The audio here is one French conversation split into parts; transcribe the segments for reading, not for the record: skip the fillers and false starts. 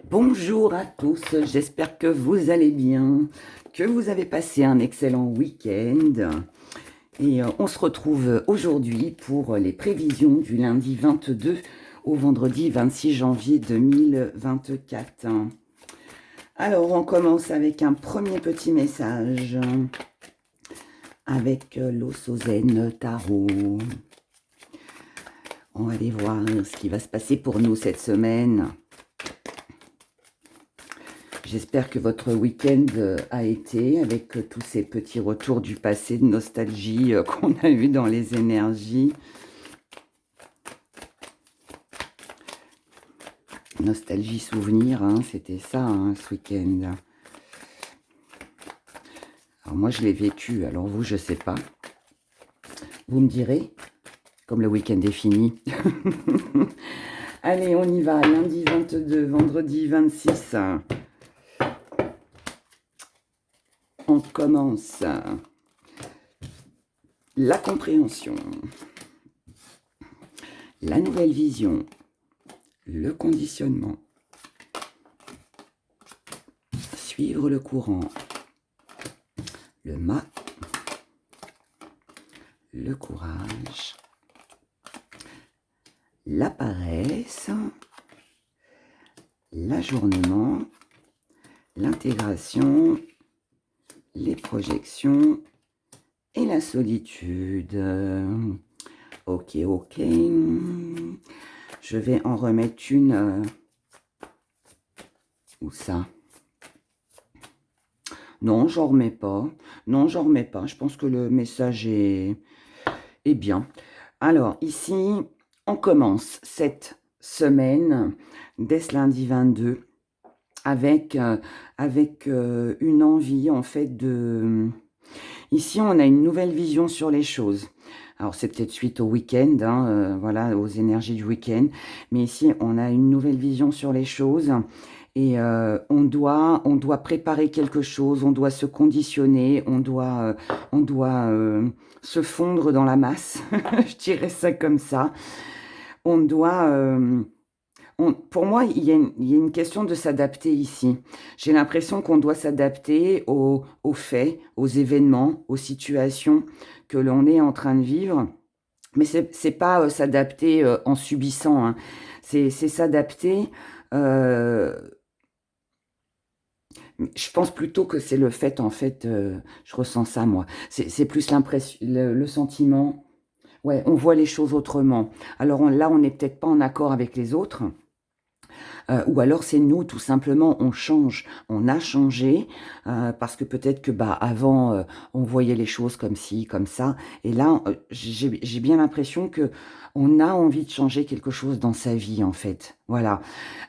Bonjour à tous, j'espère que vous allez bien, que vous avez passé un excellent week-end. Et on se retrouve aujourd'hui pour les prévisions du lundi 22 au vendredi 26 janvier 2024. Alors, on commence avec un premier petit message avec l'Ossozen Tarot. On va aller voir ce qui va se passer pour nous cette semaine. J'espère que votre week-end a été avec tous ces petits retours du passé, de nostalgie qu'on a eu dans les énergies. Nostalgie, souvenir, hein, c'était ça hein, ce week-end. Alors moi je l'ai vécu, alors vous je sais pas. Vous me direz, comme le week-end est fini. Allez, on y va, lundi 22, vendredi 26. On commence la compréhension, la nouvelle vision, le conditionnement, suivre le courant, le mât, le courage, la paresse, l'ajournement, l'intégration, les projections et la solitude. Ok. Je vais en remettre une. Où ça? Non, j'en remets pas. Non, j'en remets pas. Je pense que le message est bien. Alors, ici, on commence cette semaine, dès ce lundi 22, avec une envie, en fait, de... Ici, on a une nouvelle vision sur les choses. Alors, c'est peut-être suite au week-end, hein, voilà, aux énergies du week-end. Mais ici, on a une nouvelle vision sur les choses. Et on doit préparer quelque chose, on doit se conditionner, on doit se fondre dans la masse. Je dirais ça comme ça. On doit... pour moi, il y a une question de s'adapter ici. J'ai l'impression qu'on doit s'adapter aux faits, aux événements, aux situations que l'on est en train de vivre. Mais c'est pas s'adapter en subissant, hein. C'est s'adapter. Je pense plutôt que c'est le fait, en fait, je ressens ça, moi. C'est plus l'impression, le sentiment. Ouais, on voit les choses autrement. Alors là, on n'est peut-être pas en accord avec les autres. Ou alors c'est nous, tout simplement, on change, on a changé, parce que peut-être que avant, on voyait les choses comme ci, comme ça, et là, j'ai bien l'impression que on a envie de changer quelque chose dans sa vie, en fait. Voilà.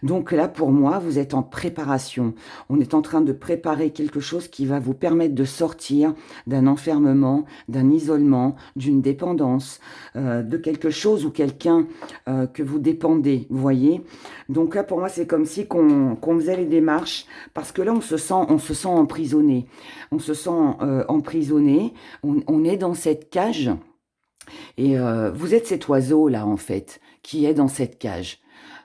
Donc là, pour moi, vous êtes en préparation. On est en train de préparer quelque chose qui va vous permettre de sortir d'un enfermement, d'un isolement, d'une dépendance, de quelque chose ou quelqu'un que vous dépendez, vous voyez. Donc là, pour moi, c'est comme si qu'on faisait les démarches, parce que là, on se sent emprisonné. On se sent emprisonné, on est dans cette cage, et vous êtes cet oiseau-là, en fait, qui est dans cette cage.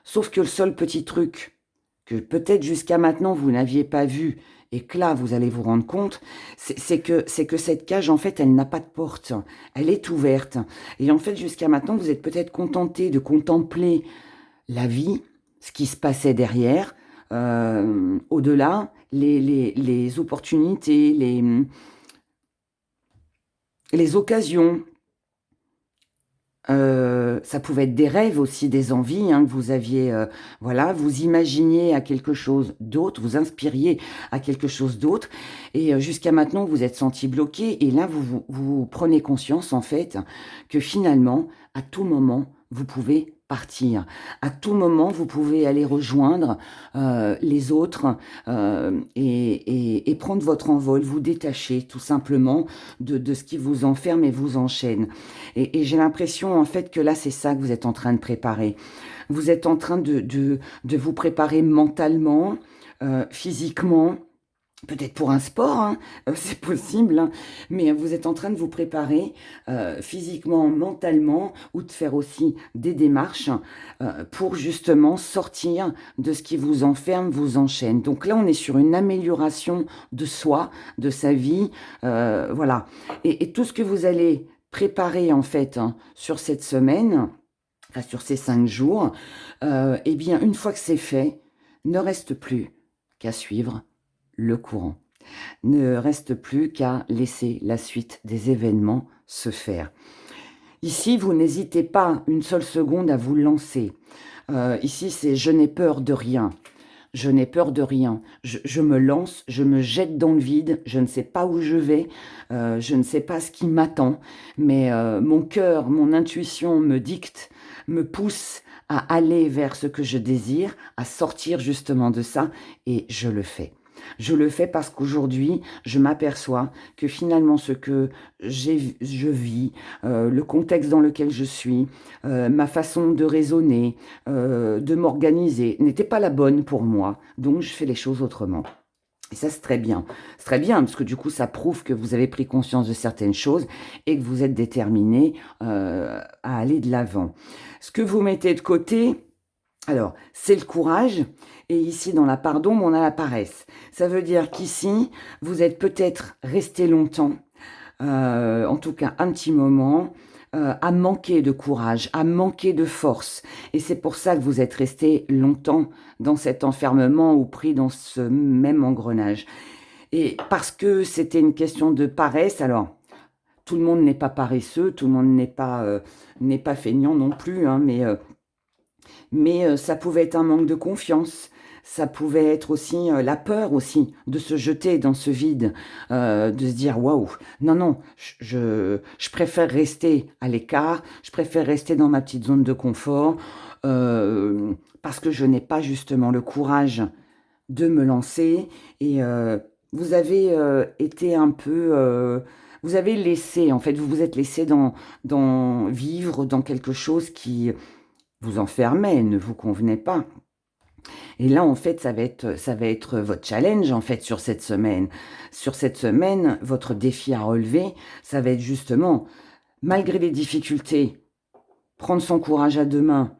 Sauf que le seul petit truc que peut-être jusqu'à maintenant, vous n'aviez pas vu, et que là, vous allez vous rendre compte, c'est que cette cage, en fait, elle n'a pas de porte. Elle est ouverte. Et en fait, jusqu'à maintenant, vous êtes peut-être contenté de contempler la vie, ce qui se passait derrière, au-delà, les opportunités, les occasions. Ça pouvait être des rêves aussi, des envies hein, que vous aviez, voilà, vous imaginiez à quelque chose d'autre, vous inspiriez à quelque chose d'autre, et jusqu'à maintenant vous êtes senti bloqué, et là vous prenez conscience en fait que finalement, à tout moment, vous pouvez partir. À tout moment, vous pouvez aller rejoindre les autres et prendre votre envol, vous détacher tout simplement de ce qui vous enferme et vous enchaîne. Et j'ai l'impression, en fait, que là, c'est ça que vous êtes en train de préparer. Vous êtes en train de vous préparer mentalement, physiquement, Peut-être pour un sport, hein, c'est possible, hein, mais vous êtes en train de vous préparer physiquement, mentalement, ou de faire aussi des démarches pour justement sortir de ce qui vous enferme, vous enchaîne. Donc là, on est sur une amélioration de soi, de sa vie, voilà. Et tout ce que vous allez préparer en fait hein, sur cette semaine, enfin, sur ces 5 jours, eh bien, une fois que c'est fait, ne reste plus qu'à suivre le courant. Ne reste plus qu'à laisser la suite des événements se faire. Ici, vous n'hésitez pas une seule seconde à vous lancer. Ici, c'est je n'ai peur de rien. Je n'ai peur de rien. Je me lance, je me jette dans le vide. Je ne sais pas où je vais. Je ne sais pas ce qui m'attend. Mais mon cœur, mon intuition me dicte, me pousse à aller vers ce que je désire, à sortir justement de ça. Et je le fais. Je le fais parce qu'aujourd'hui, je m'aperçois que finalement ce que je vis, le contexte dans lequel je suis, ma façon de raisonner, de m'organiser, n'était pas la bonne pour moi. Donc, je fais les choses autrement. Et ça, c'est très bien. C'est très bien, parce que du coup, ça prouve que vous avez pris conscience de certaines choses et que vous êtes déterminé à aller de l'avant. Ce que vous mettez de côté, alors, c'est le courage, et ici, dans la pardon, on a la paresse. Ça veut dire qu'ici, vous êtes peut-être resté longtemps, en tout cas un petit moment, à manquer de courage, à manquer de force. Et c'est pour ça que vous êtes resté longtemps dans cet enfermement ou pris dans ce même engrenage. Et parce que c'était une question de paresse, alors, tout le monde n'est pas paresseux, tout le monde n'est pas feignant non plus, hein, mais ça pouvait être un manque de confiance, ça pouvait être aussi la peur aussi de se jeter dans ce vide, de se dire waouh, non non, je préfère rester à l'écart, je préfère rester dans ma petite zone de confort parce que je n'ai pas justement le courage de me lancer et vous avez été un peu vous avez laissé, en fait, vous vous êtes laissé dans vivre dans quelque chose qui vous enfermait, ne vous convenait pas. Et là, en fait, ça va être votre challenge, en fait, sur cette semaine. Sur cette semaine, votre défi à relever, ça va être justement, malgré les difficultés, prendre son courage à deux mains,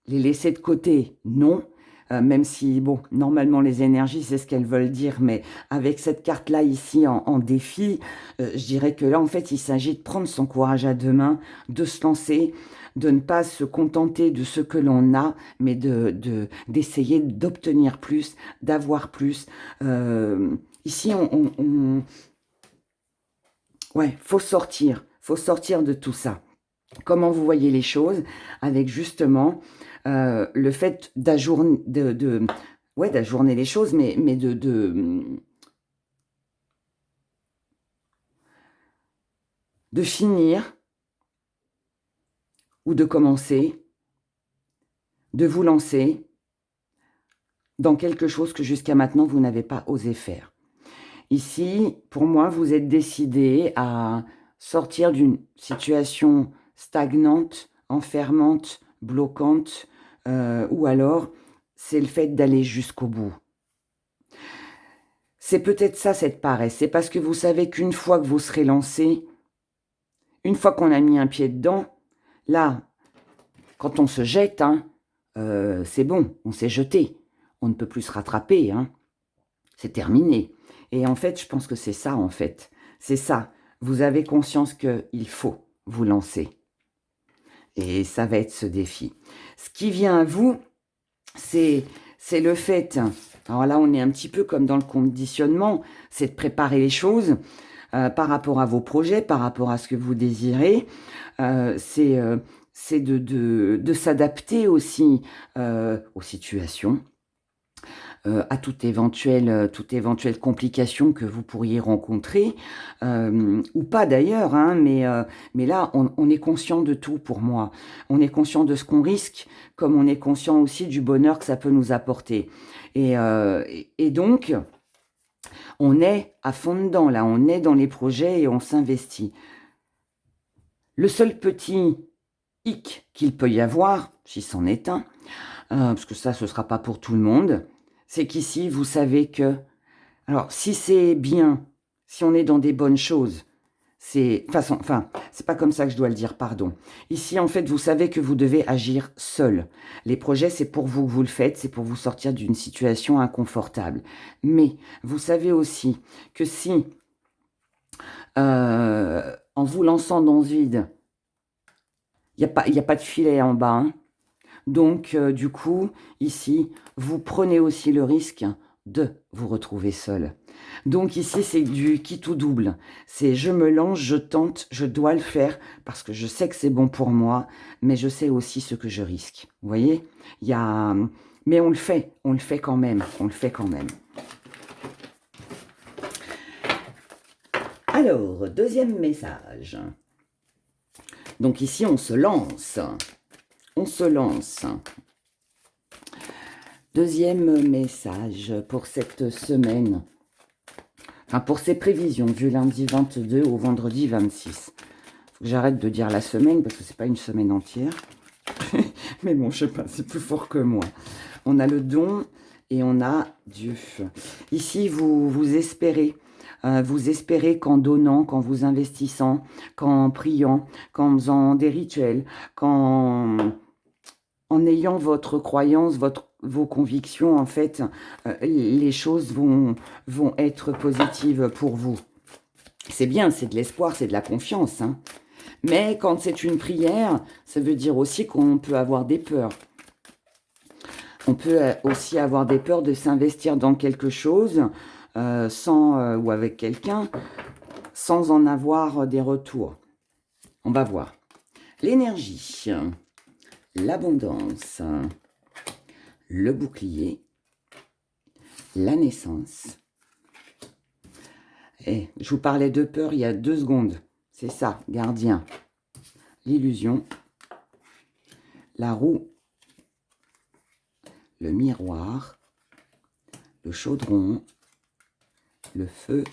les laisser de côté, non. Même si, bon, normalement, les énergies, c'est ce qu'elles veulent dire, mais avec cette carte-là, ici, en défi, je dirais que là, en fait, il s'agit de prendre son courage à deux mains, de se lancer, de ne pas se contenter de ce que l'on a, mais d'essayer d'obtenir plus, d'avoir plus. Ici, ouais, faut sortir de tout ça. Comment vous voyez les choses avec justement le fait d'ajourner, ouais, d'ajourner les choses, mais de finir ou de commencer, de vous lancer dans quelque chose que jusqu'à maintenant vous n'avez pas osé faire. Ici, pour moi, vous êtes décidé à sortir d'une situation stagnante, enfermante, bloquante, ou alors c'est le fait d'aller jusqu'au bout. C'est peut-être ça cette paresse, c'est parce que vous savez qu'une fois que vous serez lancé, une fois qu'on a mis un pied dedans, là, quand on se jette, hein, c'est bon, on s'est jeté. On ne peut plus se rattraper, hein. C'est terminé. Et en fait, je pense que c'est ça, en fait. C'est ça. Vous avez conscience qu'il faut vous lancer. Et ça va être ce défi. Ce qui vient à vous, c'est le fait, alors là, on est un petit peu comme dans le conditionnement, c'est de préparer les choses par rapport à vos projets, par rapport à ce que vous désirez. C'est de s'adapter aussi aux situations, à toute éventuelle complication que vous pourriez rencontrer, ou pas d'ailleurs, hein, mais là, on est conscient de tout pour moi. On est conscient de ce qu'on risque, comme on est conscient aussi du bonheur que ça peut nous apporter. Et donc, on est à fond dedans, là, on est dans les projets et on s'investit. Le seul petit hic qu'il peut y avoir, si c'en est un, parce que ça, ce ne sera pas pour tout le monde, c'est qu'ici, vous savez que Alors, si c'est bien, si on est dans des bonnes choses, c'est pas comme ça que je dois le dire, pardon. Ici, en fait, vous savez que vous devez agir seul. Les projets, c'est pour vous que vous le faites, c'est pour vous sortir d'une situation inconfortable. Mais vous savez aussi que si, en vous lançant dans ce vide, il y a pas de filet en bas, hein. Donc, du coup, ici, vous prenez aussi le risque de vous retrouver seul. Donc ici, c'est du qui tout double. C'est je me lance, je tente, je dois le faire parce que je sais que c'est bon pour moi, mais je sais aussi ce que je risque. Vous voyez? Il y a... Mais on le fait quand même, on le fait quand même. Alors, deuxième message. Donc ici, on se lance. On se lance. Deuxième message pour cette semaine. Enfin, pour ces prévisions, du lundi 22 au vendredi 26. Faut que j'arrête de dire la semaine, parce que c'est pas une semaine entière. Mais bon, je sais pas, c'est plus fort que moi. On a le don et on a Dieu. Ici, vous espérez. Vous espérez qu'en donnant, qu'en vous investissant, qu'en priant, qu'en faisant des rituels, en ayant votre croyance, vos convictions, en fait, les choses vont être positives pour vous. C'est bien, c'est de l'espoir, c'est de la confiance, hein. Mais quand c'est une prière, ça veut dire aussi qu'on peut avoir des peurs. On peut aussi avoir des peurs de s'investir dans quelque chose ou avec quelqu'un sans en avoir des retours. On va voir. L'énergie, l'abondance, le bouclier, la naissance. Et je vous parlais de peur il y a 2 secondes. C'est ça, gardien. L'illusion, la roue, le miroir, le chaudron, le feu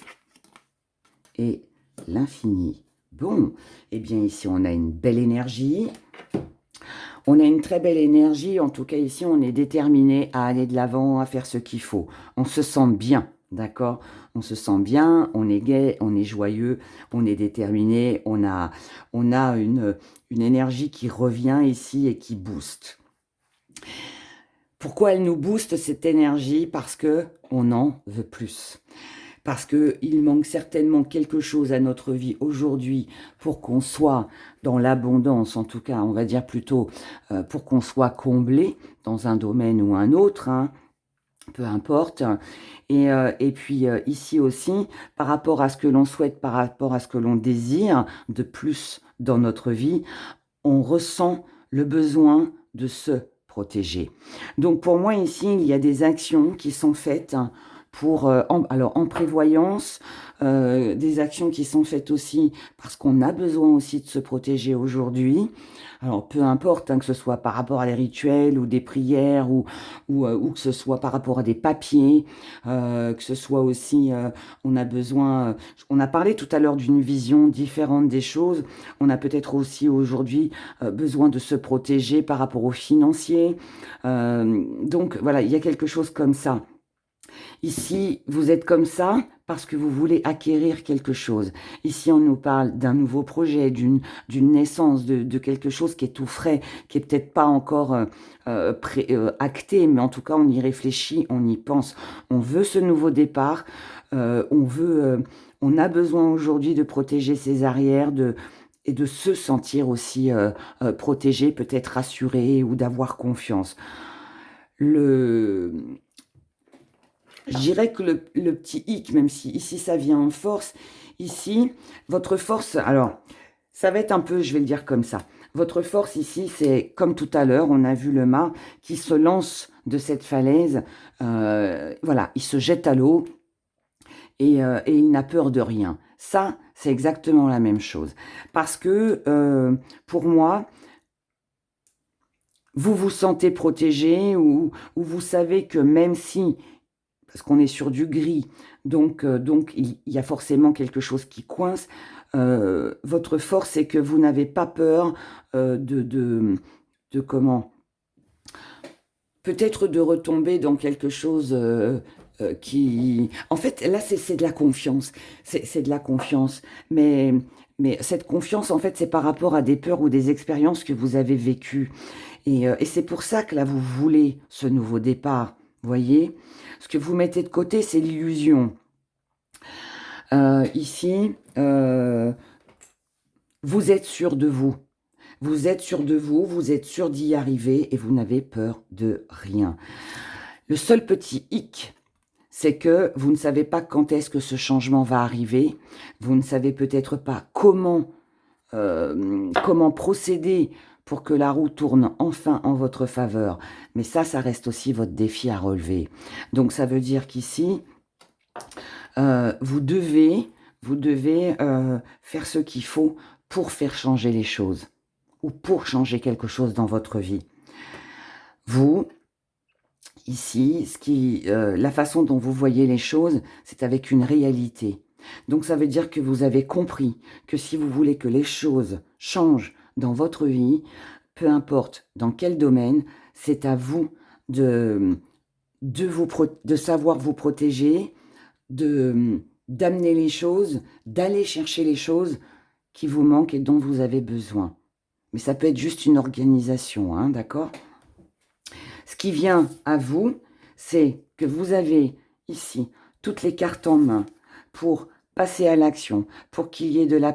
et l'infini. Bon, eh bien ici on a une belle énergie. On a une très belle énergie. En tout cas ici on est déterminé à aller de l'avant, à faire ce qu'il faut. On se sent bien, d'accord? On se sent bien, on est gai, on est joyeux, on est déterminé. On a une énergie qui revient ici et qui booste. Pourquoi elle nous booste cette énergie? Parce que on en veut plus. Parce qu'il manque certainement quelque chose à notre vie aujourd'hui pour qu'on soit dans l'abondance, en tout cas, on va dire plutôt pour qu'on soit comblé dans un domaine ou un autre, hein, peu importe. Et puis ici aussi, par rapport à ce que l'on souhaite, par rapport à ce que l'on désire de plus dans notre vie, on ressent le besoin de se protéger. Donc pour moi ici, il y a des actions qui sont faites pour, alors en prévoyance, des actions qui sont faites aussi parce qu'on a besoin aussi de se protéger aujourd'hui. Alors peu importe, hein, que ce soit par rapport à des rituels ou des prières ou que ce soit par rapport à des papiers, que ce soit aussi, on a besoin, on a parlé tout à l'heure d'une vision différente des choses, on a peut-être aussi aujourd'hui besoin de se protéger par rapport aux financiers. Donc voilà, il y a quelque chose comme ça. Ici, vous êtes comme ça parce que vous voulez acquérir quelque chose. Ici, on nous parle d'un nouveau projet, d'une naissance, de quelque chose qui est tout frais, qui est peut-être pas encore acté, mais en tout cas, on y réfléchit, on y pense. On veut ce nouveau départ, on a besoin aujourd'hui de protéger ses arrières, et de se sentir aussi protégé, peut-être rassuré ou d'avoir confiance. Je dirais que le petit hic, même si ici ça vient en force, ici, votre force, alors, ça va être un peu, je vais le dire comme ça, votre force ici, c'est comme tout à l'heure, on a vu le mât qui se lance de cette falaise, voilà, il se jette à l'eau et il n'a peur de rien. Ça, c'est exactement la même chose. Parce que, pour moi, vous vous sentez protégé ou vous savez que même si parce qu'on est sur du gris, donc il y a forcément quelque chose qui coince. Votre force, c'est que vous n'avez pas peur de comment? Peut-être de retomber dans quelque chose En fait, là, c'est de la confiance. C'est de la confiance. Mais cette confiance, en fait, c'est par rapport à des peurs ou des expériences que vous avez vécues. Et c'est pour ça que là, vous voulez ce nouveau départ. Voyez? Ce que vous mettez de côté, c'est l'illusion. Ici, vous êtes sûr de vous. Vous êtes sûr de vous, vous êtes sûr d'y arriver et vous n'avez peur de rien. Le seul petit hic, c'est que vous ne savez pas quand est-ce que ce changement va arriver. Vous ne savez peut-être pas comment procéder pour que la roue tourne enfin en votre faveur. Mais ça reste aussi votre défi à relever. Donc ça veut dire qu'ici, vous devez faire ce qu'il faut pour faire changer les choses ou pour changer quelque chose dans votre vie. Vous, ici, la façon dont vous voyez les choses, c'est avec une réalité. Donc ça veut dire que vous avez compris que si vous voulez que les choses changent dans votre vie, peu importe dans quel domaine, c'est à vous de savoir vous protéger, d'amener les choses, d'aller chercher les choses qui vous manquent et dont vous avez besoin. Mais ça peut être juste une organisation, hein, d'accord? Ce qui vient à vous, c'est que vous avez ici toutes les cartes en main pour passer à l'action, pour qu'il y ait de la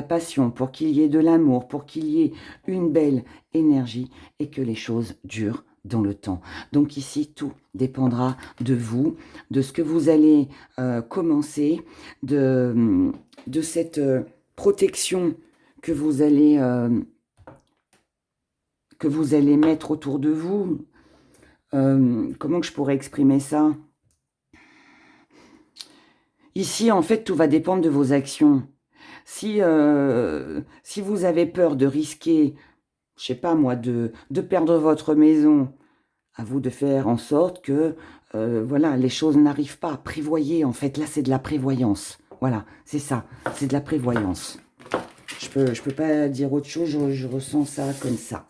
passion, pour qu'il y ait de l'amour, pour qu'il y ait une belle énergie et que les choses durent dans le temps. Donc ici, tout dépendra de vous, de ce que vous allez commencer, de cette protection que vous allez mettre autour de vous. Comment que je pourrais exprimer ça? Ici, en fait, tout va dépendre de vos actions. Si vous avez peur de risquer, je sais pas moi, de perdre votre maison, à vous de faire en sorte que voilà, les choses n'arrivent pas. Prévoyez, en fait, là, c'est de la prévoyance. Voilà, c'est ça, c'est de la prévoyance. Je peux pas dire autre chose, je ressens ça comme ça.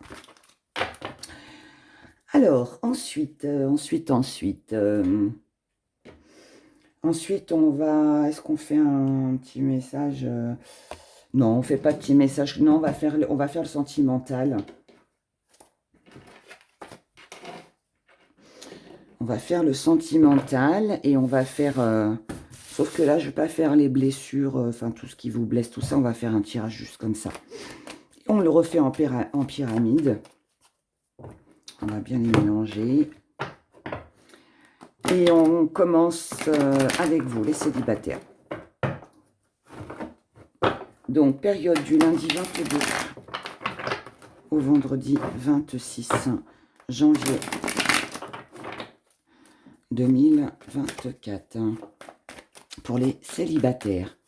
Alors, ensuite, on va... Est-ce qu'on fait un petit message? Non, on fait pas de petit message. Non, on va faire le sentimental. On va faire le sentimental et on va faire... sauf que là, je ne vais pas faire les blessures, enfin tout ce qui vous blesse, tout ça. On va faire un tirage juste comme ça. On le refait en pyramide. On va bien les mélanger. Et on commence avec vous, les célibataires. Donc, période du lundi 22 au vendredi 26 janvier 2024. Pour les célibataires.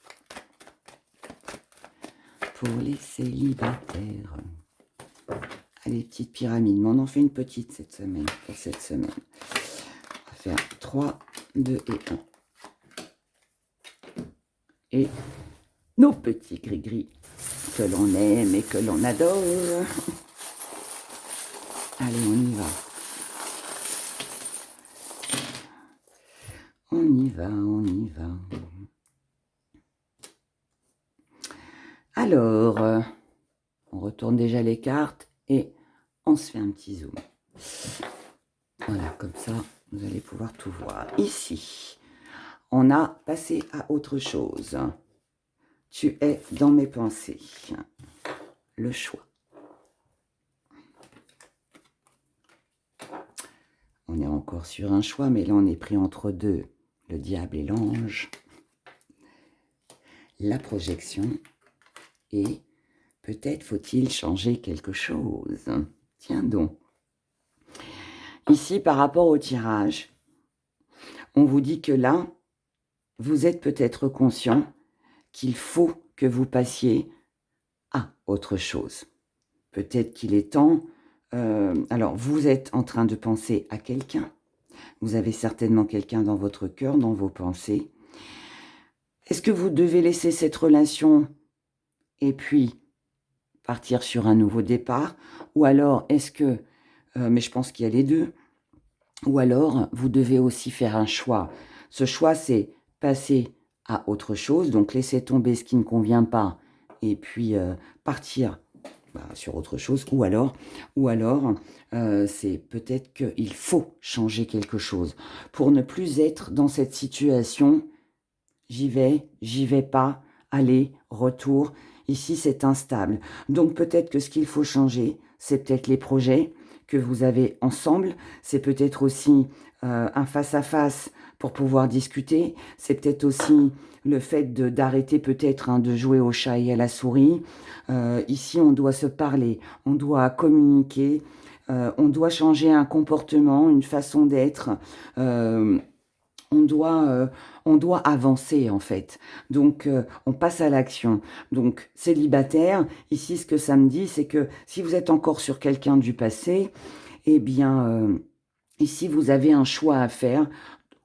Pour les célibataires. Allez, petite pyramide. Mais on en fait une petite cette semaine. Pour cette semaine. On va faire 3, 2 et 1. Et nos petits gris-gris que l'on aime et que l'on adore. Allez, on y va. On y va, on y va. Alors, on retourne déjà les cartes et on se fait un petit zoom. Voilà, comme ça, vous allez pouvoir tout voir. Ici, on a passé à autre chose. Tu es dans mes pensées. Le choix. On est encore sur un choix, mais là, on est pris entre deux. Le diable et l'ange. La projection. Et peut-être faut-il changer quelque chose. Tiens donc. Ici, par rapport au tirage, on vous dit que là, vous êtes peut-être conscient qu'il faut que vous passiez à autre chose. Peut-être qu'il est temps... alors, vous êtes en train de penser à quelqu'un. Vous avez certainement quelqu'un dans votre cœur, dans vos pensées. Est-ce que vous devez laisser cette relation et puis partir sur un nouveau départ? Ou alors, est-ce que... mais je pense qu'il y a les deux. Ou alors, vous devez aussi faire un choix. Ce choix, c'est passer à autre chose, donc laisser tomber ce qui ne convient pas et puis partir sur autre chose. Ou alors, c'est peut-être qu'il faut changer quelque chose pour ne plus être dans cette situation. J'y vais pas, aller, retour. Ici, c'est instable. Donc peut-être que ce qu'il faut changer, c'est peut-être les projets que vous avez ensemble. C'est peut-être aussi un face-à-face pour pouvoir discuter. C'est peut-être aussi le fait d'arrêter peut-être de jouer au chat et à la souris. Ici, on doit se parler, on doit communiquer, on doit changer un comportement, une façon d'être. On doit, euh, on doit avancer en fait. Donc, on passe à l'action. Donc, célibataire, ici, ce que ça me dit, c'est que si vous êtes encore sur quelqu'un du passé, eh bien, ici, vous avez un choix à faire,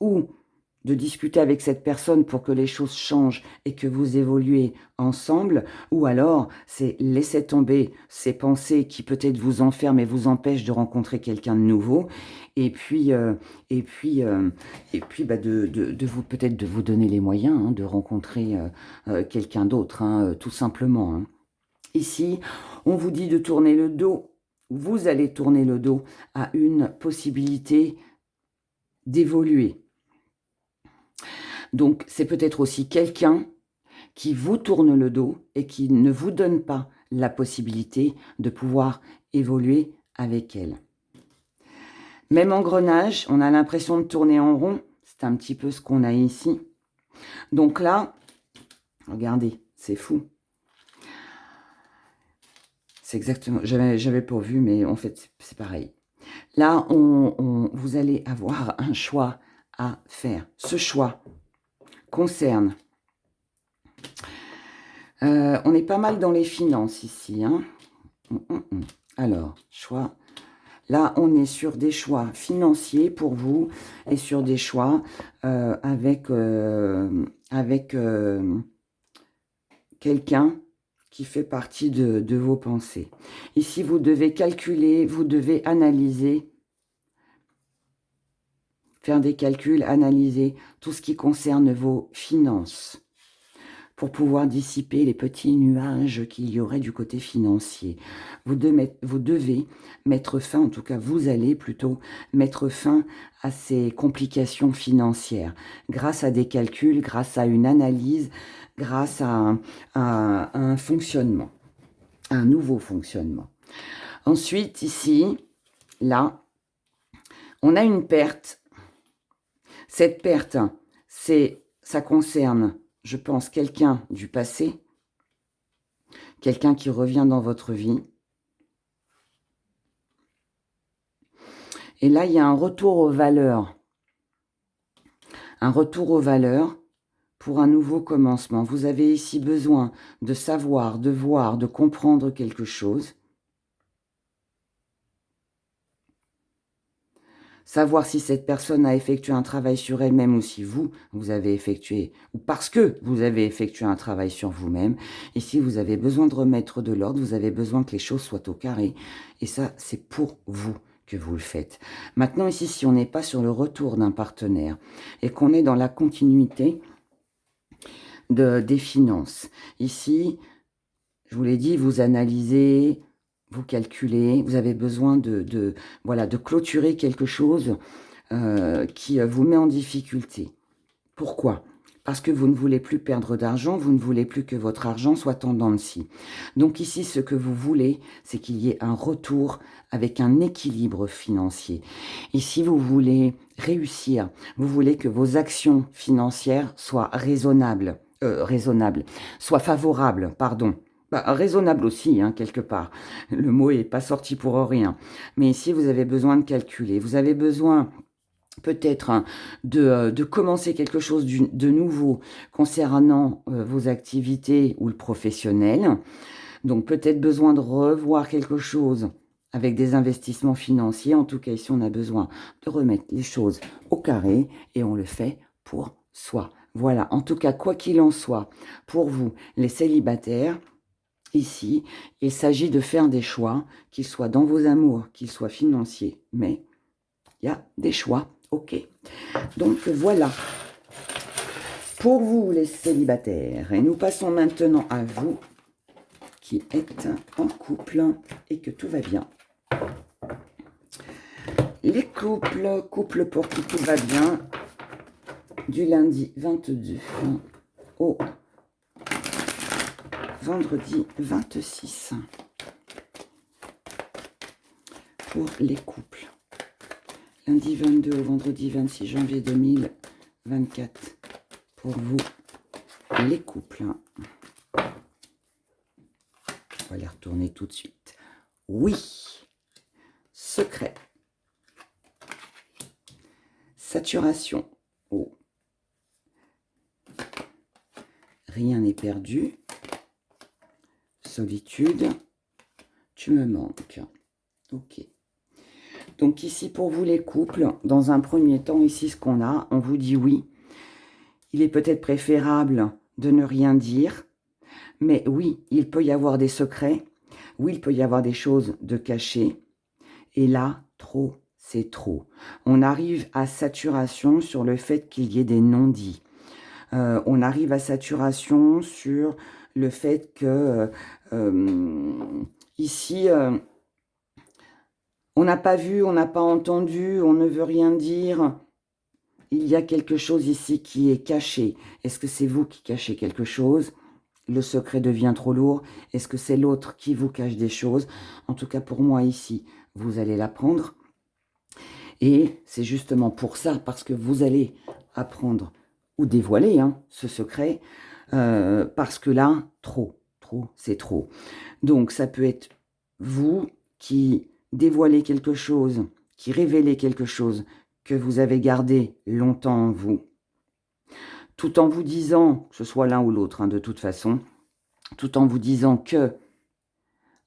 ou de discuter avec cette personne pour que les choses changent et que vous évoluez ensemble, ou alors c'est laisser tomber ces pensées qui peut-être vous enferment et vous empêchent de rencontrer quelqu'un de nouveau, et puis et puis euh, de vous peut-être de vous donner les moyens de rencontrer quelqu'un d'autre, tout simplement. Ici, on vous dit de tourner le dos. Vous allez tourner le dos à une possibilité d'évoluer. Donc, c'est peut-être aussi quelqu'un qui vous tourne le dos et qui ne vous donne pas la possibilité de pouvoir évoluer avec elle. Même engrenage, on a l'impression de tourner en rond. C'est un petit peu ce qu'on a ici. Donc là, regardez, c'est fou. C'est exactement, j'avais pas vu, mais en fait, c'est pareil. Là, vous allez avoir un choix à faire. Ce choix concerne... on est pas mal dans les finances ici. Alors, choix. Là, on est sur des choix financiers pour vous et sur des choix avec quelqu'un qui fait partie de vos pensées. Ici, vous devez calculer, vous devez analyser, faire des calculs, analyser tout ce qui concerne vos finances pour pouvoir dissiper les petits nuages qu'il y aurait du côté financier. Vous devez mettre fin, en tout cas vous allez plutôt mettre fin à ces complications financières grâce à des calculs, grâce à une analyse, grâce à un fonctionnement, un nouveau fonctionnement. Ensuite, ici, là, on a une perte. Cette perte, ça concerne, je pense, quelqu'un du passé, quelqu'un qui revient dans votre vie. Et là, il y a un retour aux valeurs. Un retour aux valeurs pour un nouveau commencement. Vous avez ici besoin de savoir, de voir, de comprendre quelque chose. Savoir si cette personne a effectué un travail sur elle-même ou si vous avez effectué, ou parce que vous avez effectué un travail sur vous-même. Et si vous avez besoin de remettre de l'ordre, vous avez besoin que les choses soient au carré. Et ça, c'est pour vous que vous le faites. Maintenant, ici, si on n'est pas sur le retour d'un partenaire et qu'on est dans la continuité des finances, ici, je vous l'ai dit, vous analysez, vous calculez, vous avez besoin de clôturer quelque chose qui vous met en difficulté. Pourquoi ? Parce que vous ne voulez plus perdre d'argent, vous ne voulez plus que votre argent soit en dents de scie. Donc ici, ce que vous voulez, c'est qu'il y ait un retour avec un équilibre financier. Ici, vous voulez réussir, vous voulez que vos actions financières soient raisonnables, soient favorables, pardon. Raisonnable aussi, quelque part. Le mot n'est pas sorti pour rien. Mais ici, vous avez besoin de calculer. Vous avez besoin peut-être de commencer quelque chose de nouveau concernant vos activités ou le professionnel. Donc, peut-être besoin de revoir quelque chose avec des investissements financiers. En tout cas, ici, on a besoin de remettre les choses au carré et on le fait pour soi. Voilà, en tout cas, quoi qu'il en soit, pour vous, les célibataires, ici, il s'agit de faire des choix, qu'ils soient dans vos amours, qu'ils soient financiers, mais Il y a des choix. Ok. Donc, voilà. Pour vous, les célibataires. Et nous passons maintenant à vous qui êtes en couple et que tout va bien. Les couples pour qui tout va bien, du lundi 22 au vendredi 26. Pour les couples. Lundi 22 au vendredi 26 janvier 2024. Pour vous, les couples. On va les retourner tout de suite. Oui. Secret. Saturation. Oh. Rien n'est perdu. Solitude. Tu me manques. Ok. Donc ici, pour vous les couples, dans un premier temps, ici, ce qu'on a, on vous dit oui. Il est peut-être préférable de ne rien dire. Mais oui, il peut y avoir des secrets. Oui, il peut y avoir des choses de cachées. Et là, trop, c'est trop. On arrive à saturation sur le fait qu'il y ait des non-dits. On arrive à saturation sur le fait que ici, on n'a pas vu, on n'a pas entendu, on ne veut rien dire. Il y a quelque chose ici qui est caché. Est-ce que c'est vous qui cachez quelque chose ? Le secret devient trop lourd. Est-ce que c'est l'autre qui vous cache des choses? En tout cas, pour moi ici, vous allez l'apprendre. Et c'est justement pour ça, parce que vous allez apprendre ou dévoiler ce secret, parce que là, trop, c'est trop. Donc, ça peut être vous qui dévoilez quelque chose, qui révélez quelque chose que vous avez gardé longtemps en vous, tout en vous disant, que ce soit l'un ou l'autre, de toute façon, tout en vous disant que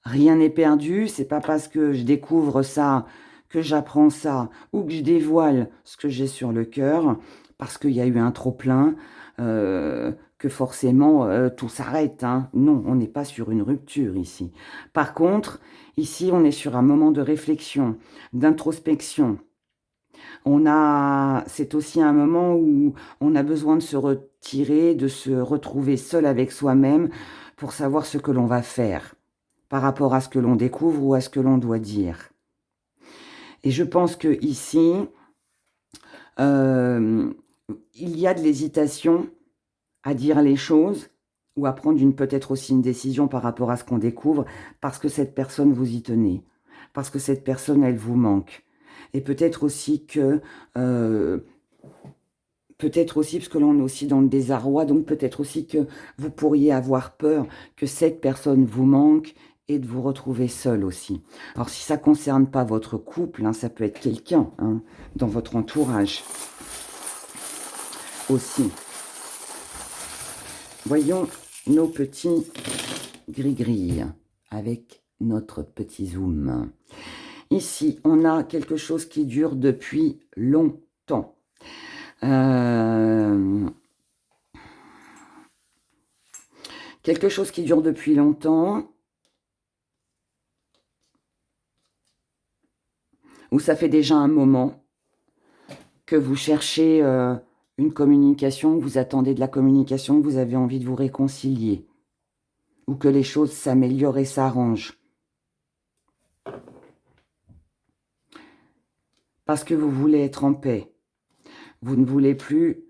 rien n'est perdu, c'est pas parce que je découvre ça, que j'apprends ça, ou que je dévoile ce que j'ai sur le cœur, parce qu'il y a eu un trop-plein, que forcément tout s'arrête. Non, on n'est pas sur une rupture ici. Par contre, ici, on est sur un moment de réflexion, d'introspection. C'est aussi un moment où on a besoin de se retirer, de se retrouver seul avec soi-même pour savoir ce que l'on va faire par rapport à ce que l'on découvre ou à ce que l'on doit dire. Et je pense que ici, il y a de l'hésitation à dire les choses ou à prendre peut-être aussi une décision par rapport à ce qu'on découvre parce que cette personne vous y tenez, parce que cette personne, elle vous manque. Et peut-être aussi que... peut-être aussi, parce que l'on est aussi dans le désarroi, donc peut-être aussi que vous pourriez avoir peur que cette personne vous manque et de vous retrouver seul aussi. Alors, si ça ne concerne pas votre couple, ça peut être quelqu'un dans votre entourage aussi. Voyons nos petits gris-gris avec notre petit zoom. Ici, on a quelque chose qui dure depuis longtemps. Quelque chose qui dure depuis longtemps, où ça fait déjà un moment que vous cherchez une communication, que vous attendez de la communication, que vous avez envie de vous réconcilier, ou que les choses s'améliorent et s'arrangent. Parce que vous voulez être en paix. Vous ne voulez plus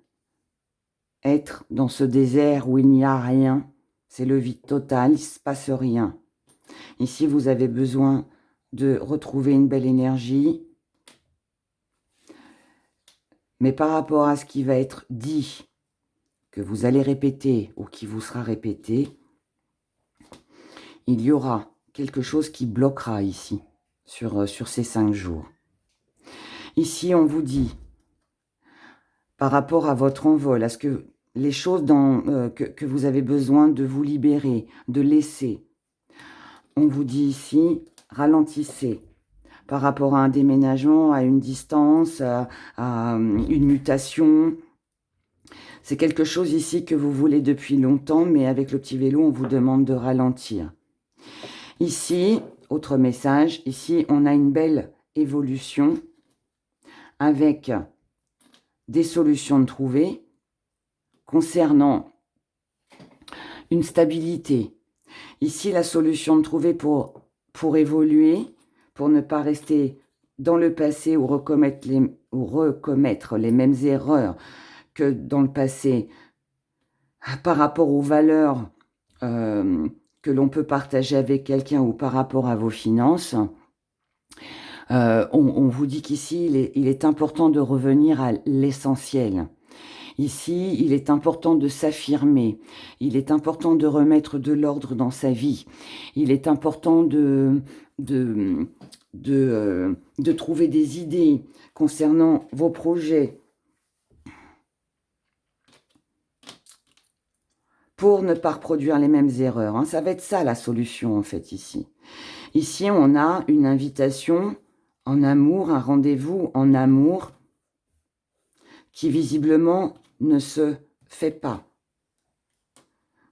être dans ce désert où il n'y a rien. C'est le vide total, il ne se passe rien. Ici, vous avez besoin de retrouver une belle énergie. Mais par rapport à ce qui va être dit, que vous allez répéter ou qui vous sera répété, il y aura quelque chose qui bloquera ici, sur ces 5 jours. Ici, on vous dit, par rapport à votre envol, à ce que les choses que vous avez besoin de vous libérer, de laisser, on vous dit ici, ralentissez. Par rapport à un déménagement, à une distance, à une mutation. C'est quelque chose ici que vous voulez depuis longtemps, mais avec le petit vélo, on vous demande de ralentir. Ici, autre message, ici, on a une belle évolution avec des solutions de trouver concernant une stabilité. Ici, la solution de trouver pour évoluer, pour ne pas rester dans le passé ou recommettre les mêmes erreurs que dans le passé par rapport aux valeurs que l'on peut partager avec quelqu'un ou par rapport à vos finances. On vous dit qu'ici, il est important de revenir à l'essentiel. Ici, il est important de s'affirmer. Il est important de remettre de l'ordre dans sa vie. Il est important de trouver des idées concernant vos projets pour ne pas reproduire les mêmes erreurs. Hein. Ça va être ça la solution en fait ici. Ici, on a une invitation en amour, un rendez-vous en amour qui visiblement ne se fait pas.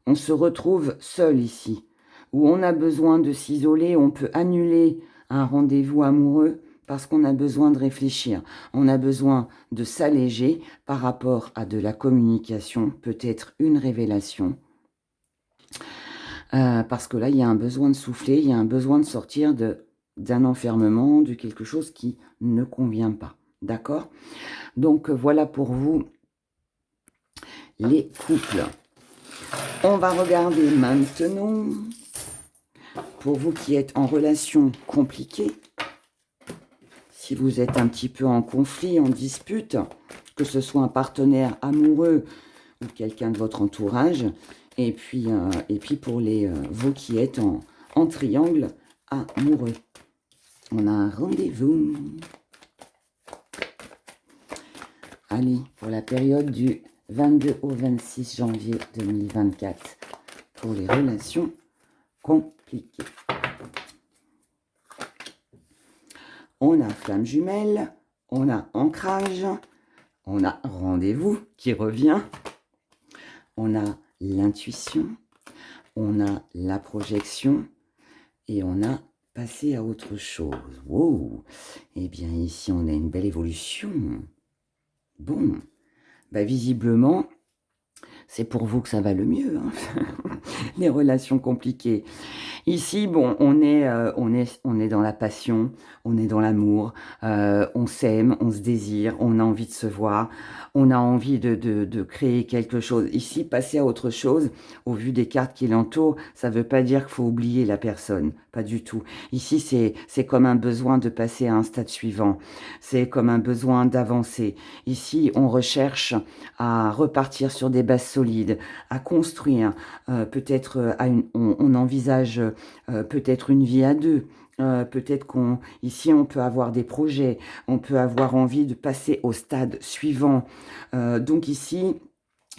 On se retrouve seul ici, où on a besoin de s'isoler, on peut annuler un rendez-vous amoureux parce qu'on a besoin de réfléchir. On a besoin de s'alléger par rapport à de la communication, peut-être une révélation. Parce que là, il y a un besoin de souffler, il y a un besoin de sortir d'un enfermement, de quelque chose qui ne convient pas. D'accord ? Donc, voilà pour vous, les couples. On va regarder maintenant, pour vous qui êtes en relation compliquée, si vous êtes un petit peu en conflit, en dispute, que ce soit un partenaire amoureux ou quelqu'un de votre entourage, et puis pour vous qui êtes en triangle amoureux. On a un rendez-vous. Allez, pour la période du 22 au 26 janvier 2024, pour les relations compliquées. On a flamme jumelle, on a ancrage, on a rendez-vous qui revient, on a l'intuition, on a la projection et on a passé à autre chose. Wow! Eh bien, ici, on a une belle évolution. Bon, bah, visiblement, c'est pour vous que ça va le mieux, hein. Les relations compliquées. Ici, bon, on est dans la passion, on est dans l'amour, on s'aime, on se désire, on a envie de se voir, on a envie de créer quelque chose. Ici, passer à autre chose, au vu des cartes qui l'entourent, ça ne veut pas dire qu'il faut oublier la personne, pas du tout. Ici, c'est comme un besoin de passer à un stade suivant, c'est comme un besoin d'avancer. Ici, on recherche à repartir sur des bases solides, à construire, peut-être on envisage peut-être une vie à deux. Peut-être ici on peut avoir des projets, on peut avoir envie de passer au stade suivant. Donc ici,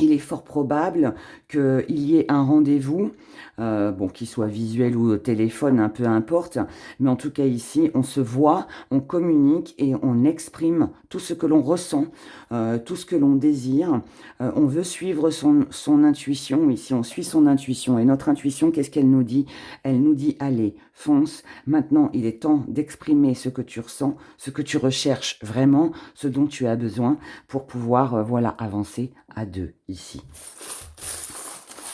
il est fort probable qu'il y ait un rendez-vous, bon, qu'il soit visuel ou au téléphone, peu importe, mais en tout cas ici, on se voit, on communique et on exprime tout ce que l'on ressent, tout ce que l'on désire. On veut suivre son intuition, ici on suit son intuition. Et notre intuition, qu'est-ce qu'elle nous dit? Elle nous dit, allez, fonce, maintenant il est temps d'exprimer ce que tu ressens, ce que tu recherches vraiment, ce dont tu as besoin pour pouvoir voilà, avancer à deux ici.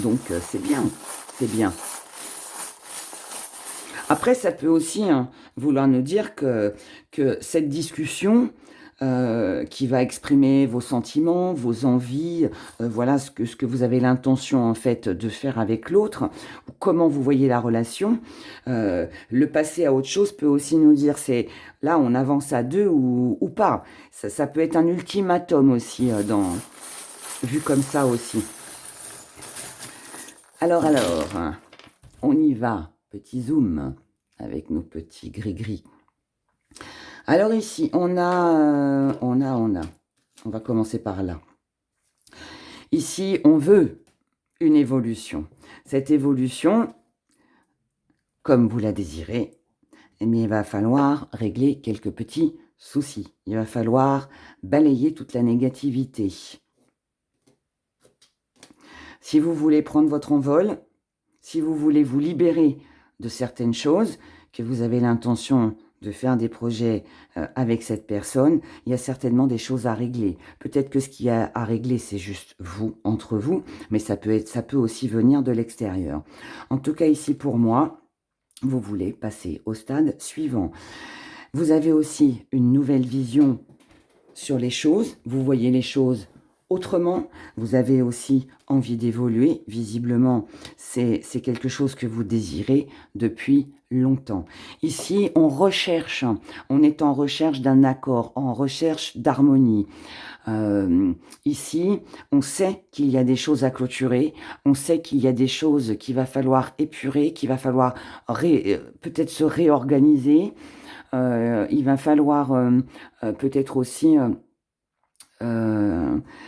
Donc c'est bien, c'est bien. Après, ça peut aussi vouloir nous dire que cette discussion qui va exprimer vos sentiments, vos envies, voilà ce que vous avez l'intention en fait de faire avec l'autre, comment vous voyez la relation, le passer à autre chose peut aussi nous dire c'est là on avance à deux ou pas. Ça peut être un ultimatum aussi vu comme ça aussi. Alors, on y va, petit zoom, avec nos petits gris-gris. Alors ici, on va commencer par là. Ici, on veut une évolution. Cette évolution, comme vous la désirez, eh bien, il va falloir régler quelques petits soucis. Il va falloir balayer toute la négativité. Si vous voulez prendre votre envol, si vous voulez vous libérer de certaines choses, que vous avez l'intention de faire des projets avec cette personne, il y a certainement des choses à régler. Peut-être que ce qu'il y a à régler, c'est juste vous, entre vous, mais ça peut aussi venir de l'extérieur. En tout cas, ici, pour moi, vous voulez passer au stade suivant. Vous avez aussi une nouvelle vision sur les choses, vous voyez les choses autrement, vous avez aussi envie d'évoluer, visiblement c'est quelque chose que vous désirez depuis longtemps. Ici on recherche, on est en recherche d'un accord, en recherche d'harmonie. Ici on sait qu'il y a des choses à clôturer, on sait qu'il y a des choses qu'il va falloir épurer, qu'il va falloir peut-être se réorganiser, il va falloir peut-être aussi...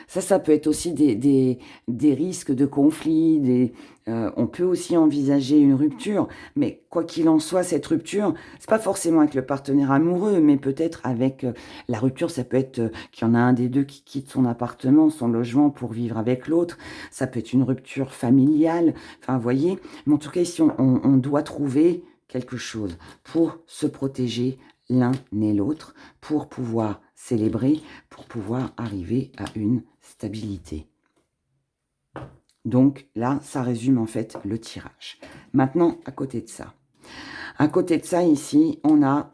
ça peut être aussi des risques de conflits, on peut aussi envisager une rupture, mais quoi qu'il en soit, cette rupture, c'est pas forcément avec le partenaire amoureux, mais peut-être avec la rupture, ça peut être qu'il y en a un des deux qui quitte son appartement, son logement pour vivre avec l'autre, ça peut être une rupture familiale, enfin, vous voyez, mais en tout cas, ici, on doit trouver quelque chose pour se protéger l'un et l'autre, pour pouvoir célébrer, pour pouvoir arriver à une stabilité. Donc là, ça résume en fait le tirage. Maintenant, à côté de ça, ici, on a,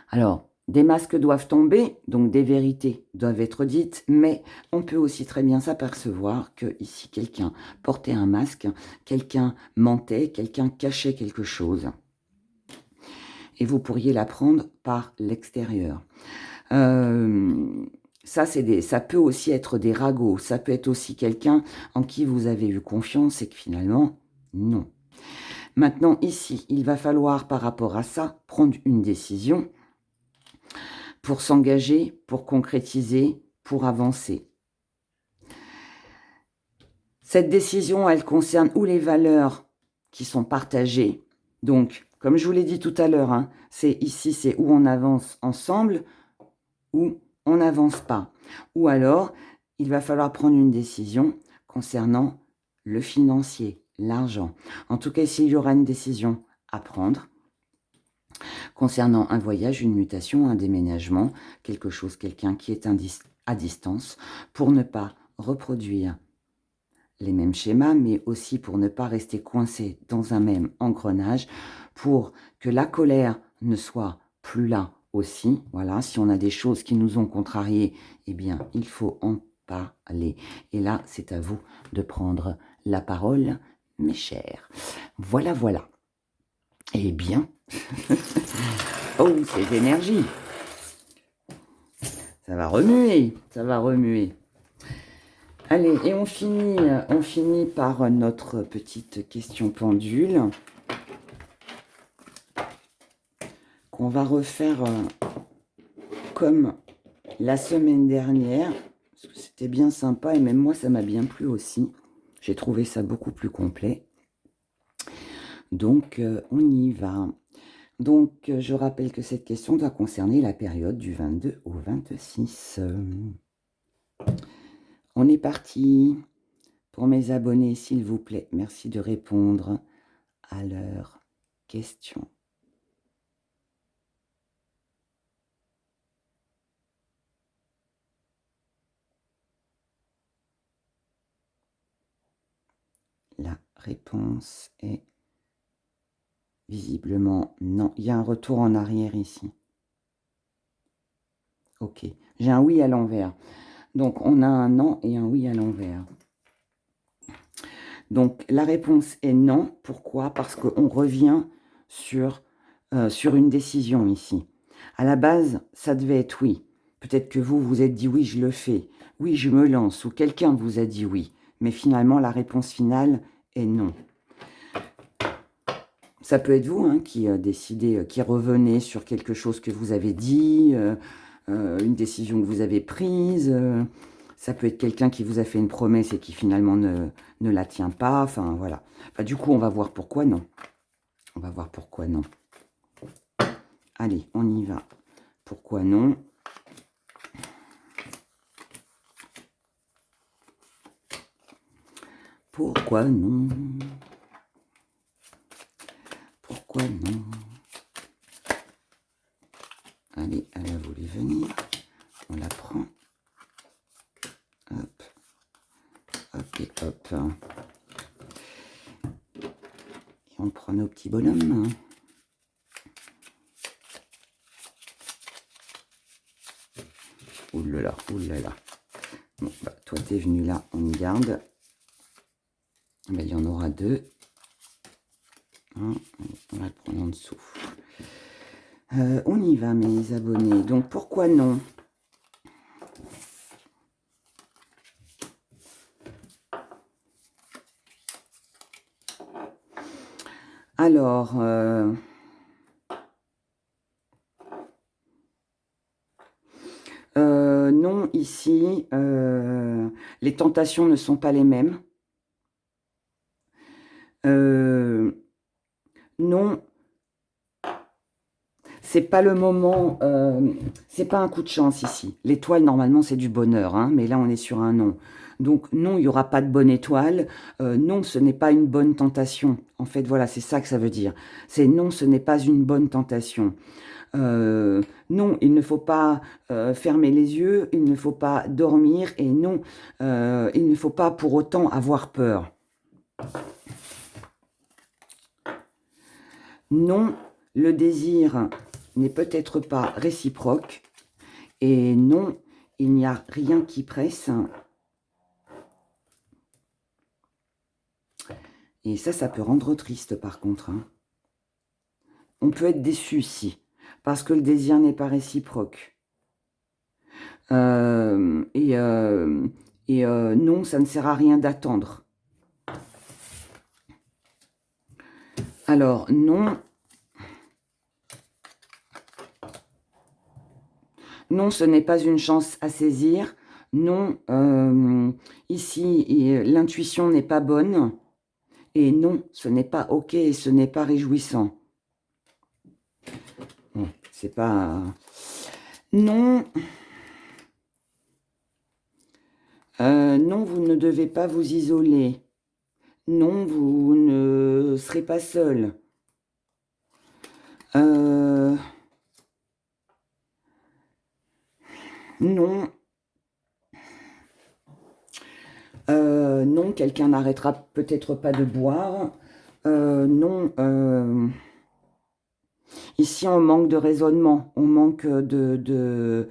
alors, des masques doivent tomber, donc des vérités doivent être dites, mais on peut aussi très bien s'apercevoir que ici, quelqu'un portait un masque, quelqu'un mentait, quelqu'un cachait quelque chose. Et vous pourriez l'apprendre par l'extérieur. Ça peut aussi être des ragots, ça peut être aussi quelqu'un en qui vous avez eu confiance et que finalement, non. Maintenant, ici, il va falloir, par rapport à ça, prendre une décision pour s'engager, pour concrétiser, pour avancer. Cette décision, elle concerne ou les valeurs qui sont partagées, donc, comme je vous l'ai dit tout à l'heure, hein, c'est où on avance ensemble, ou on n'avance pas. Ou alors, il va falloir prendre une décision concernant le financier, l'argent. En tout cas, ici, il y aura une décision à prendre concernant un voyage, une mutation, un déménagement, quelque chose, quelqu'un qui est à distance, pour ne pas reproduire les mêmes schémas, mais aussi pour ne pas rester coincé dans un même engrenage, pour que la colère ne soit plus là aussi. Voilà, si on a des choses qui nous ont contrariés, eh bien, il faut en parler. Et là, c'est à vous de prendre la parole, mes chers. Voilà, voilà. Eh bien, oh, ces énergies. Ça va remuer, ça va remuer. Allez, et on finit par notre petite question pendule qu'on va refaire comme la semaine dernière. C'était bien sympa et même moi, ça m'a bien plu aussi. J'ai trouvé ça beaucoup plus complet. Donc, on y va. Donc, je rappelle que cette question doit concerner la période du 22 au 26. On est parti. Pour mes abonnés, s'il vous plaît, merci de répondre à leurs questions. La réponse est visiblement non. Il y a un retour en arrière ici. Ok. J'ai un oui à l'envers. Donc, on a un non et un oui à l'envers. Donc, la réponse est non. Pourquoi? Parce qu'on revient sur une décision ici. À la base, ça devait être oui. Peut-être que vous vous êtes dit oui, je le fais. Oui, je me lance. Ou quelqu'un vous a dit oui. Mais finalement, la réponse finale est non. Ça peut être vous hein, qui décidez, qui revenez sur quelque chose que vous avez dit, une décision que vous avez prise. Ça peut être quelqu'un qui vous a fait une promesse et qui finalement ne la tient pas. Enfin, voilà. Enfin, du coup, on va voir pourquoi non. On va voir pourquoi non. Allez, on y va. Pourquoi non? Pourquoi non? Pourquoi non? Hop. Et on prend nos petits bonhommes. Ouh là là, ouh là là. Bon, bah, toi, t'es venu là, on garde. Ben, il y en aura 2. Hein, on va le prendre en dessous. On y va, mes abonnés. Donc, pourquoi non? Alors, non, ici, les tentations ne sont pas les mêmes. Non, c'est pas le moment, c'est pas un coup de chance ici. L'étoile, normalement, c'est du bonheur, hein, mais là, on est sur un non. Donc, non, il n'y aura pas de bonne étoile. Non, ce n'est pas une bonne tentation. En fait, voilà, c'est ça que ça veut dire. C'est non, ce n'est pas une bonne tentation. Non, il ne faut pas fermer les yeux, il ne faut pas dormir, et non, il ne faut pas pour autant avoir peur. Non, le désir n'est peut-être pas réciproque, et non, il n'y a rien qui presse. Et ça peut rendre triste par contre. Hein. On peut être déçu ici, parce que le désir n'est pas réciproque. Non, ça ne sert à rien d'attendre. Alors, non. Non, ce n'est pas une chance à saisir. Non, ici, l'intuition n'est pas bonne. Et non, ce n'est pas OK et ce n'est pas réjouissant. Bon, c'est pas... Non. Non, vous ne devez pas vous isoler. Non, vous ne serez pas seul. Non. Non, quelqu'un n'arrêtera peut-être pas de boire. Non. Ici, on manque de raisonnement. On manque de...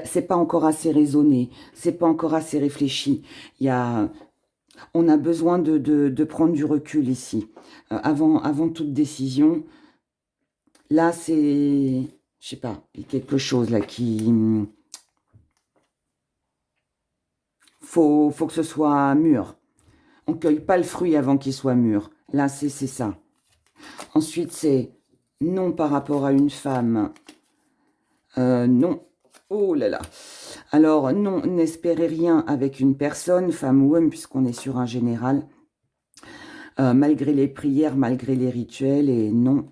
C'est pas encore assez raisonné. C'est pas encore assez réfléchi. On a besoin de prendre du recul ici. Avant toute décision. Là, c'est... Je sais pas. Il y a quelque chose là qui... Faut que ce soit mûr. On ne cueille pas le fruit avant qu'il soit mûr. Là, c'est ça. Ensuite, c'est non par rapport à une femme. Non. Oh là là. Alors, non, n'espérez rien avec une personne, femme ou homme, puisqu'on est sur un général. Malgré les prières, malgré les rituels, et non,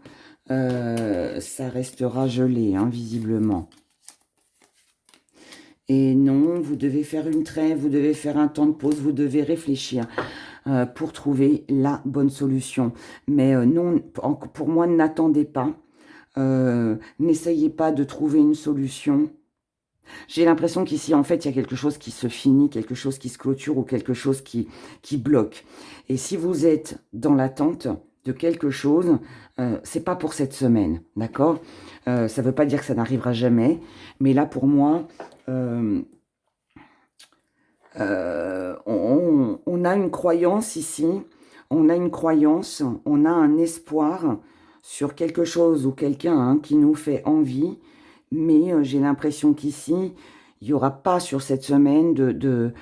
ça restera gelé, hein, visiblement. Et non, vous devez faire une trêve, vous devez faire un temps de pause, vous devez réfléchir pour trouver la bonne solution. Mais non, pour moi, n'attendez pas. N'essayez pas de trouver une solution. J'ai l'impression qu'ici, en fait, il y a quelque chose qui se finit, quelque chose qui se clôture ou quelque chose qui bloque. Et si vous êtes dans l'attente de quelque chose, c'est pas pour cette semaine, d'accord? Ça ne veut pas dire que ça n'arrivera jamais, mais là, pour moi, on a une croyance ici, on a une croyance, on a un espoir sur quelque chose ou quelqu'un, hein, qui nous fait envie, mais j'ai l'impression qu'ici, il n'y aura pas sur cette semaine de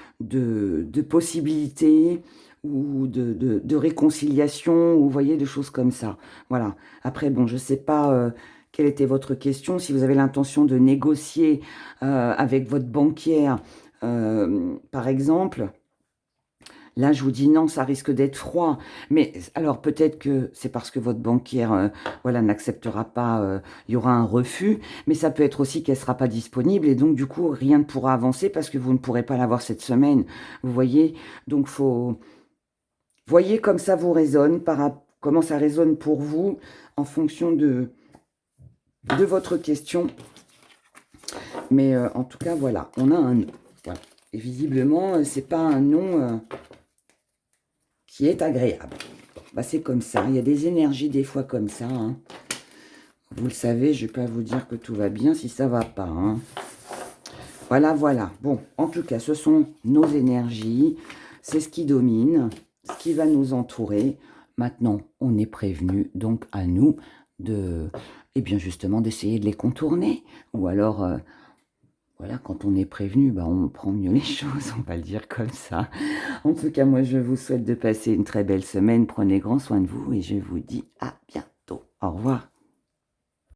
possibilités ou de réconciliation, ou vous voyez, de choses comme ça. Voilà. Après, bon, je ne sais pas quelle était votre question. Si vous avez l'intention de négocier avec votre banquière, par exemple... Là, je vous dis non, ça risque d'être froid. Mais alors, peut-être que c'est parce que votre banquière voilà, n'acceptera pas, il y aura un refus. Mais ça peut être aussi qu'elle ne sera pas disponible. Et donc, du coup, rien ne pourra avancer parce que vous ne pourrez pas l'avoir cette semaine. Vous voyez? Donc, voyez comme ça vous résonne, comment ça résonne pour vous en fonction de votre question. Mais en tout cas, voilà, on a un non. Voilà. Et visiblement, c'est pas un non... qui est agréable. Bon, bah c'est comme ça, il y a des énergies des fois comme ça, hein. Vous le savez, je ne vais pas vous dire que tout va bien si ça ne va pas, hein. Voilà, voilà. Bon, en tout cas, ce sont nos énergies, c'est ce qui domine, ce qui va nous entourer. Maintenant, on est prévenu, donc à nous de, eh bien justement, d'essayer de les contourner. Ou alors, voilà, quand on est prévenu, bah, on prend mieux les choses, on va le dire comme ça. En tout cas, moi, je vous souhaite de passer une très belle semaine. Prenez grand soin de vous et je vous dis à bientôt. Au revoir.